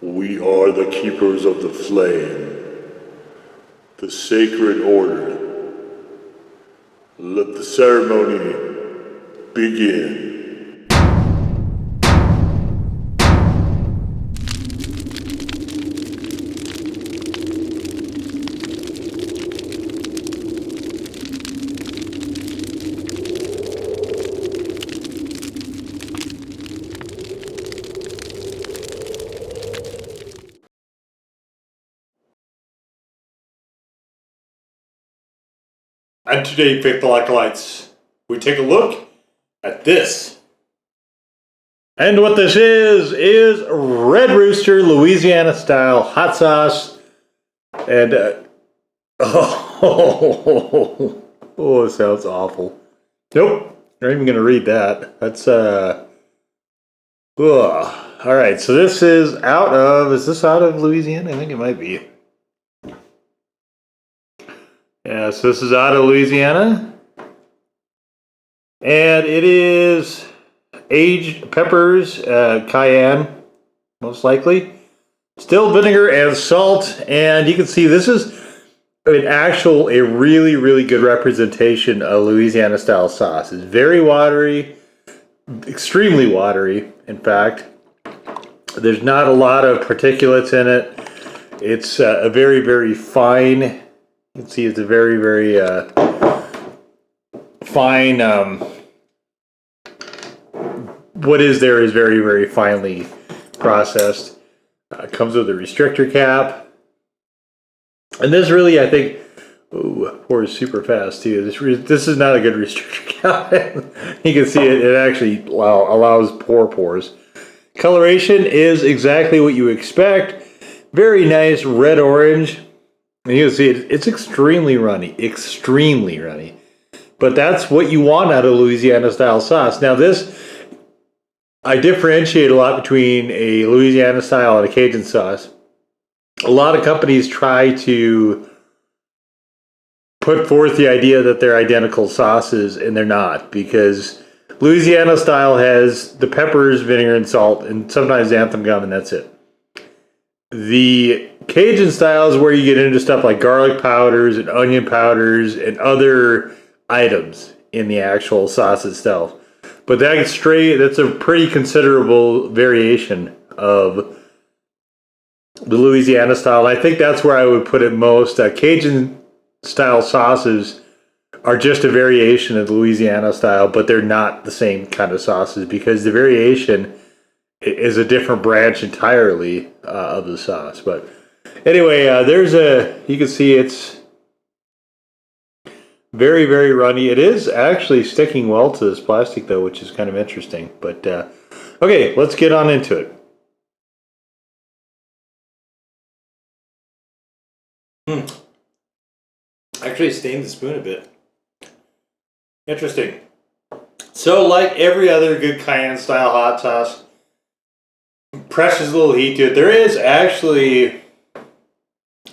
We are the keepers of the flame, the sacred order. Let the ceremony begin. And today, faithful acolytes, we take a look at this. And what this is Red Rooster Louisiana style hot sauce. And oh, it sounds awful. Nope, not even gonna read that. That's All right, so this is is this out of Louisiana? I think it might be. Yeah, so this is out of Louisiana. And it is aged peppers, cayenne, most likely. Still vinegar and salt. And you can see this is a really, really good representation of Louisiana style sauce. It's very watery, extremely watery, in fact. There's not a lot of particulates in it. It's a very, very fine. You can see it's a very, very fine. What is there is very, very finely processed. It comes with a restrictor cap. And this really, I think, pours super fast too. This is not a good restrictor cap. You can see it actually allows pours. Coloration is exactly what you expect. Very nice red-orange. And you can see it's extremely runny. But that's what you want out of Louisiana style sauce. Now I differentiate a lot between a Louisiana style and a Cajun sauce. A lot of companies try to put forth the idea that they're identical sauces, and they're not, because Louisiana style has the peppers, vinegar, and salt, and sometimes xanthan gum, and that's it. The Cajun style is where you get into stuff like garlic powders and onion powders and other items in the actual sauce itself. But that's a pretty considerable variation of the Louisiana style. I think that's where I would put it most. Cajun style sauces are just a variation of the Louisiana style, but they're not the same kind of sauces because the variation is a different branch entirely of the sauce. But anyway, you can see it's very, very runny. It is actually sticking well to this plastic though, which is kind of interesting. But okay, let's get on into it. Actually stained the spoon a bit. Interesting. So like every other good cayenne style hot sauce, precious little heat to it. There is actually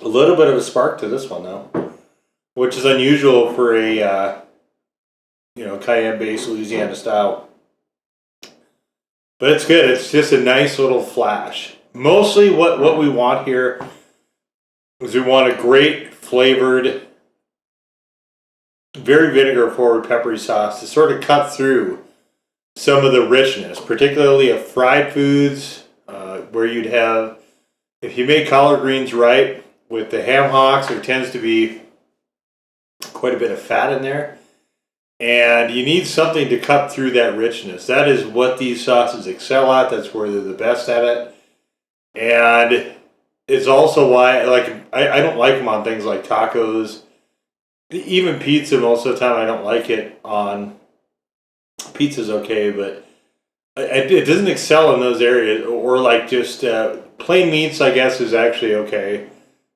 a little bit of a spark to this one though, which is unusual for a cayenne-based Louisiana style. But it's good. It's just a nice little flash. Mostly what we want here is we want a great flavored, very vinegar-forward peppery sauce to sort of cut through some of the richness, particularly of fried foods, where you'd have, if you make collard greens right, with the ham hocks, there tends to be quite a bit of fat in there. And you need something to cut through that richness. That is what these sauces excel at. That's where they're the best at it. And it's also why I don't like them on things like tacos. Even pizza, most of the time I don't like it on. Pizza's okay, but it doesn't excel in those areas. Or like just plain meats, I guess, is actually okay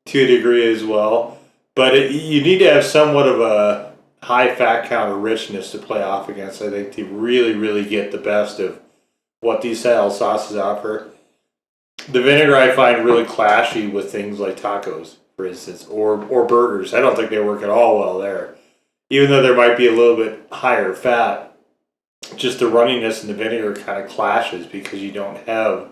to a degree as well. But you need to have somewhat of a high fat count or richness to play off against, I think, to really, really get the best of what these style sauces offer. The vinegar I find really clashy with things like tacos, for instance, or burgers. I don't think they work at all well there. Even though there might be a little bit higher fat, just the runniness and the vinegar kind of clashes because you don't have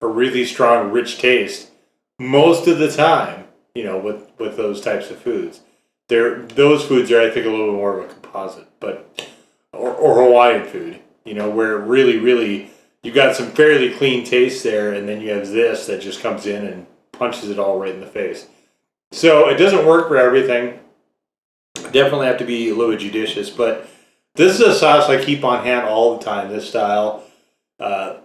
a really strong, rich taste most of the time, you know, with those types of foods. Those foods are, I think, a little bit more of a composite, but or Hawaiian food, you know, where really, really you got some fairly clean taste there, and then you have this that just comes in and punches it all right in the face. So it doesn't work for everything. Definitely have to be a little bit judicious, but this is a sauce I keep on hand all the time. This style, I'll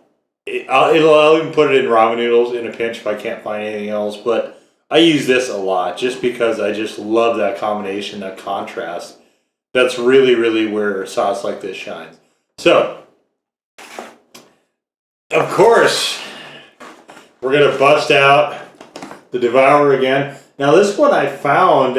even put it in ramen noodles in a pinch if I can't find anything else. But I use this a lot just because I just love that combination, that contrast. That's really, really where a sauce like this shines. So, of course, we're gonna bust out the Devour again. Now this one I found.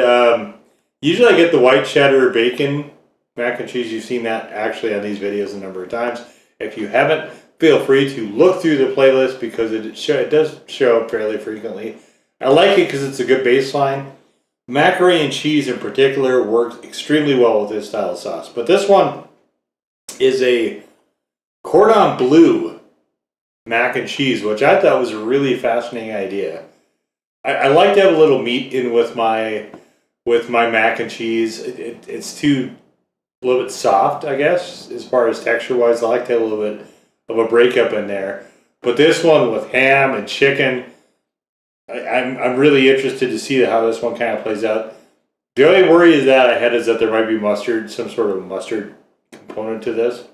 Usually I get the white cheddar bacon mac and cheese. You've seen that actually on these videos a number of times. If you haven't, feel free to look through the playlist because it does show up fairly frequently. I like it because it's a good baseline. Macaroni and cheese in particular works extremely well with this style of sauce. But this one is a Cordon Bleu mac and cheese, which I thought was a really fascinating idea. I like to have a little meat in with my mac and cheese. It's a little bit soft, I guess, as far as texture-wise. I like to have a little bit of a breakup in there. But this one with ham and chicken, I'm really interested to see how this one kind of plays out. The only worry that I had is that there might be mustard, some sort of mustard component to this.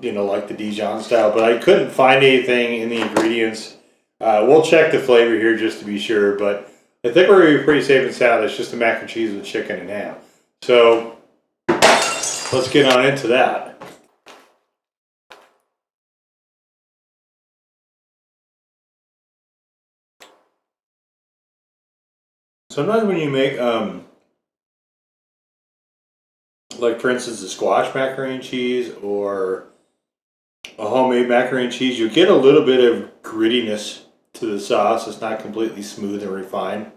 You know, like the Dijon style. But I couldn't find anything in the ingredients. We'll check the flavor here just to be sure, but I think we're going to be pretty safe and sound. It's just a mac and cheese with chicken and ham. So let's get on into that. Sometimes when you make, like for instance, a squash macaroni and cheese or a homemade macaroni and cheese, you get a little bit of grittiness to the sauce. It's not completely smooth and refined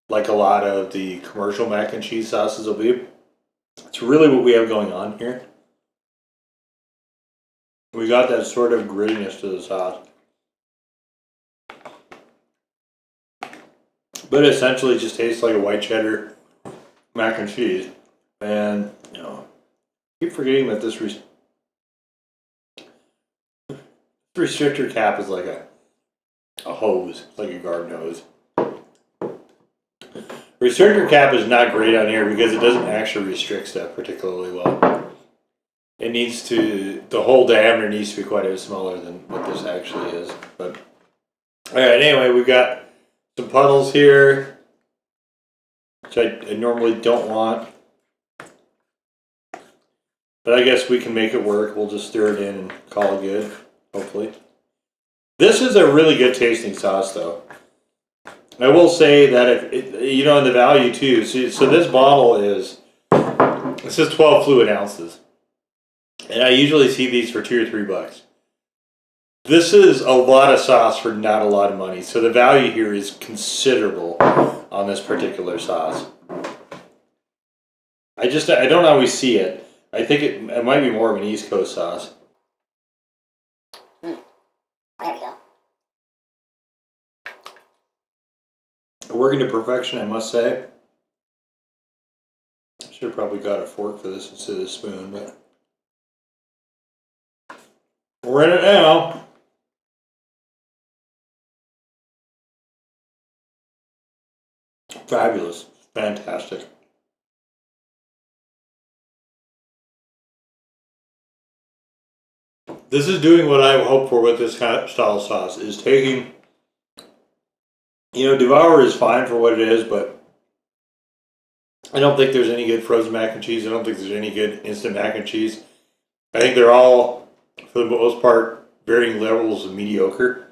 like a lot of the commercial mac and cheese sauces will be. It's really what we have going on here. We got that sort of grittiness to the sauce. But essentially it just tastes like a white cheddar mac and cheese. And, you know, I keep forgetting that this restrictor cap is like a hose. It's like a garden hose. Restrictor cap is not great on here because it doesn't actually restrict stuff particularly well. It needs to, the whole diameter needs to be quite a bit smaller than what this actually is. But, alright, anyway, we've got some puddles here, which I normally don't want. But I guess we can make it work. We'll just stir it in and call it good, hopefully. This is a really good tasting sauce, though. I will say that you know, in the value too. So this bottle is 12 fluid ounces, and I usually see these for $2 or $3. This is a lot of sauce for not a lot of money. So the value here is considerable on this particular sauce. I don't always see it. I think it might be more of an East Coast sauce. There we go. Working to perfection, I must say. I should have probably got a fork for this instead of a spoon, but we're in it now. Fabulous. Fantastic. This is doing what I hope for with this kind of style sauce, is taking, you know, Devour is fine for what it is, but I don't think there's any good frozen mac and cheese. I don't think there's any good instant mac and cheese. I think they're all, for the most part, varying levels of mediocre.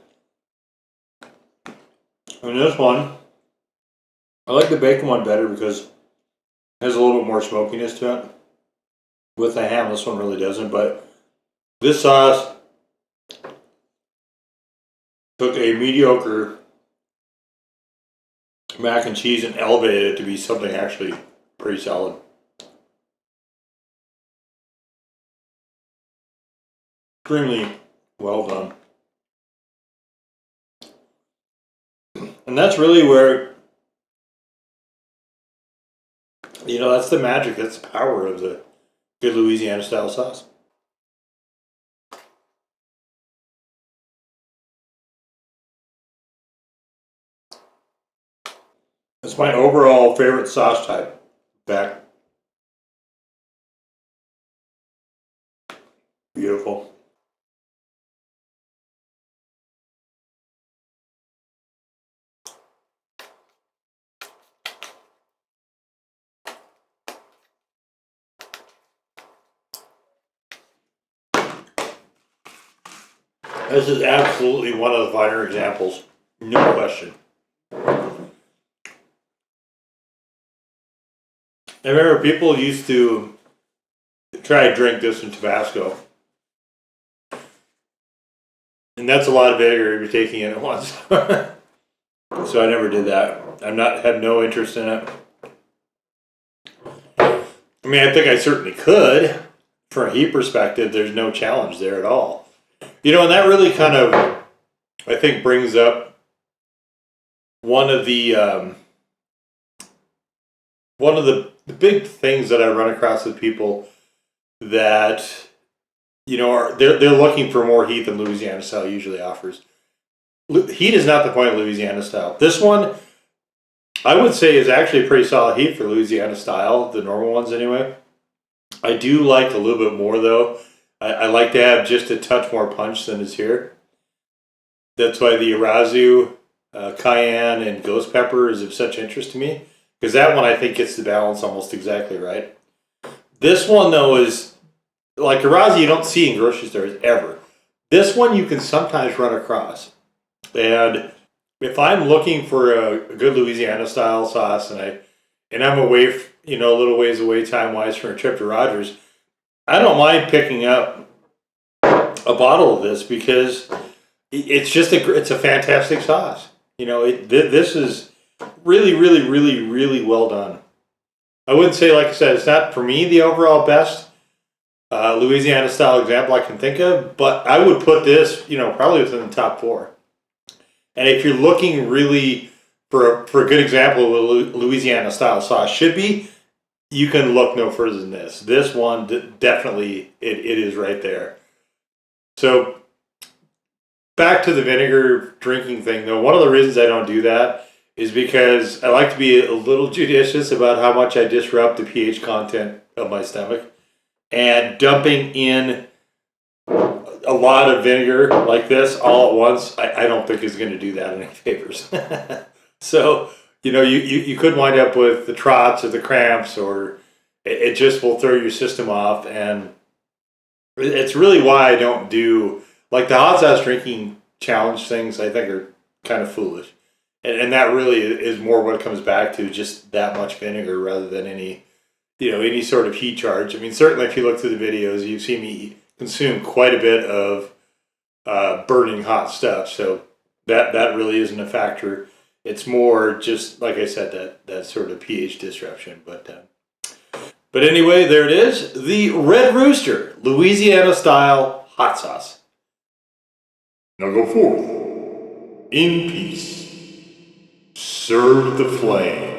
And this one, I like the bacon one better because it has a little bit more smokiness to it. With the ham, this one really doesn't, but this sauce took a mediocre mac and cheese and elevated it to be something actually pretty solid. Extremely well done. And that's really where, you know, that's the magic, that's the power of the good Louisiana style sauce. It's my overall favorite sauce type. Back. Beautiful. This is absolutely one of the finer examples. No question. I remember people used to try to drink this in Tabasco. And that's a lot of vinegar you're taking in at once. So I never did that. Had no interest in it. I mean, I think I certainly could. From a heat perspective, there's no challenge there at all. You know, and that really kind of, I think, brings up one of the big things that I run across with people that, you know, they're looking for more heat than Louisiana style usually offers. Heat is not the point of Louisiana style. This one, I would say, is actually a pretty solid heat for Louisiana style, the normal ones anyway. I do like a little bit more though. I like to have just a touch more punch than is here. That's why the Arazu, cayenne, and ghost pepper is of such interest to me. Because that one I think gets the balance almost exactly right. This one though is, like Arazu you don't see in grocery stores ever. This one you can sometimes run across. And if I'm looking for a good Louisiana style sauce and I'm away, you know, a little ways away time wise from a trip to Rogers, I don't mind picking up a bottle of this because it's just it's a fantastic sauce. You know, this is really, really, really, really well done. I wouldn't say, like I said, it's not for me the overall best Louisiana style example I can think of, but I would put this, you know, probably within the top 4. And if you're looking really for a good example of what Louisiana style sauce should be, you can look no further than this. This one definitely it is right there. So back to the vinegar drinking thing though, one of the reasons I don't do that is because I like to be a little judicious about how much I disrupt the pH content of my stomach. And dumping in a lot of vinegar like this all at once, I don't think is going to do that any favors. So, you know, you could wind up with the trots or the cramps, or it just will throw your system off. And it's really why I don't do, like, the hot sauce drinking challenge things, I think are kind of foolish. And that really is more what it comes back to, just that much vinegar rather than any, you know, any sort of heat charge. I mean, certainly if you look through the videos, you've seen me consume quite a bit of burning hot stuff. So that really isn't a factor. It's more just, like I said, that sort of pH disruption. But anyway, there it is. The Red Rooster, Louisiana style hot sauce. Now go forth in peace. Serve the flame.